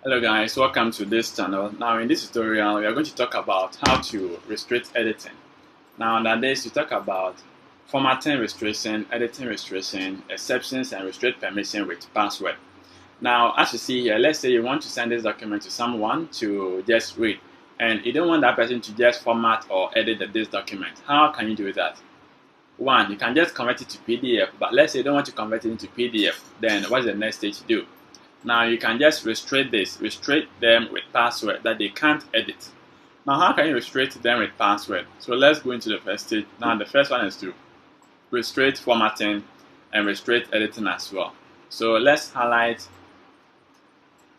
Hello guys, welcome to this channel. Now in this tutorial we are going to talk about how to restrict editing. Now under this we talk about formatting restriction, editing restriction, exceptions and restrict permission with password. Now as you see here, let's say you want to send this document to someone to just read and you don't want that person to just format or edit this document. How can you do that? One, you can just convert it to PDF, but let's say you don't want to convert it into PDF, then what's the next stage to do? Now you can just restrict them with password that they can't edit. Now how can you restrict them with password? So let's go into the first stage. Now the first one is to restrict formatting and restrict editing as well. So let's highlight,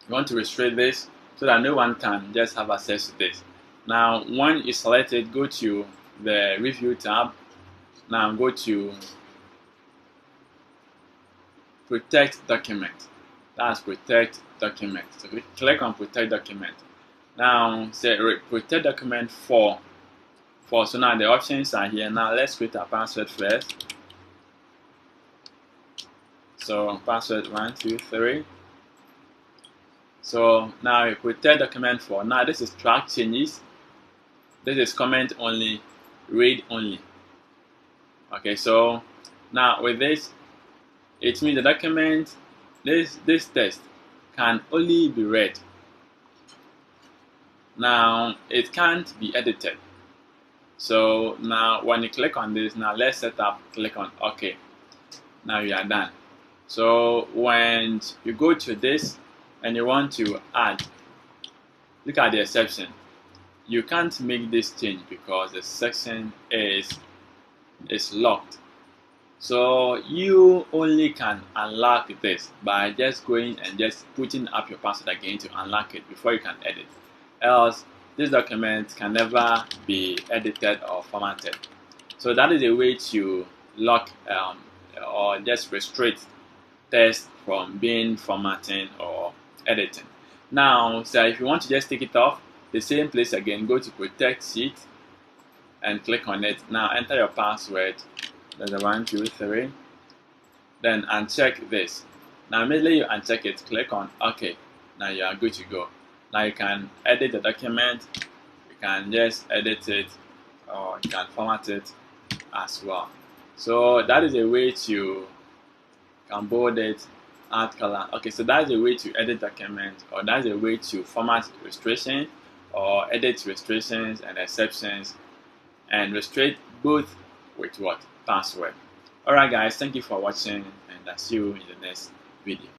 you want to restrict this so that no one can just have access to this. Now when you select it, go to the review tab. Now go to protect document. That's protect document. So click on protect document. Now say protect document for. So now the options are here. Now let's create a password first. So password 1, 2, 3. So now you protect document for. Now this is track changes. This is comment only, read only. Okay, so now with this, it means the document, this text can only be read. Now it can't be edited. So now when you click on this, now let's set up, click on OK. Now you are done. So when you go to this and you want to add, look at the exception. You can't make this change because the section is locked. So you only can unlock this by just going and just putting up your password again to unlock it before you can edit. Else this document can never be edited or formatted. So that is a way to lock or just restrict text from being formatting or editing. Now, so if you want to just take it off, the same place again, go to protect sheet and click on it. Now enter your password. There's a 1, 2, 3. Then uncheck this. Now immediately you uncheck it, click on OK. Now you are good to go. Now you can edit the document. You can just edit it or you can format it as well. So that is a way to can bold it, add color. Okay, so that's a way to edit document, or that's a way to format restriction or edit restrictions and exceptions and restrict both with what? Password. Alright guys, thank you for watching and I'll see you in the next video.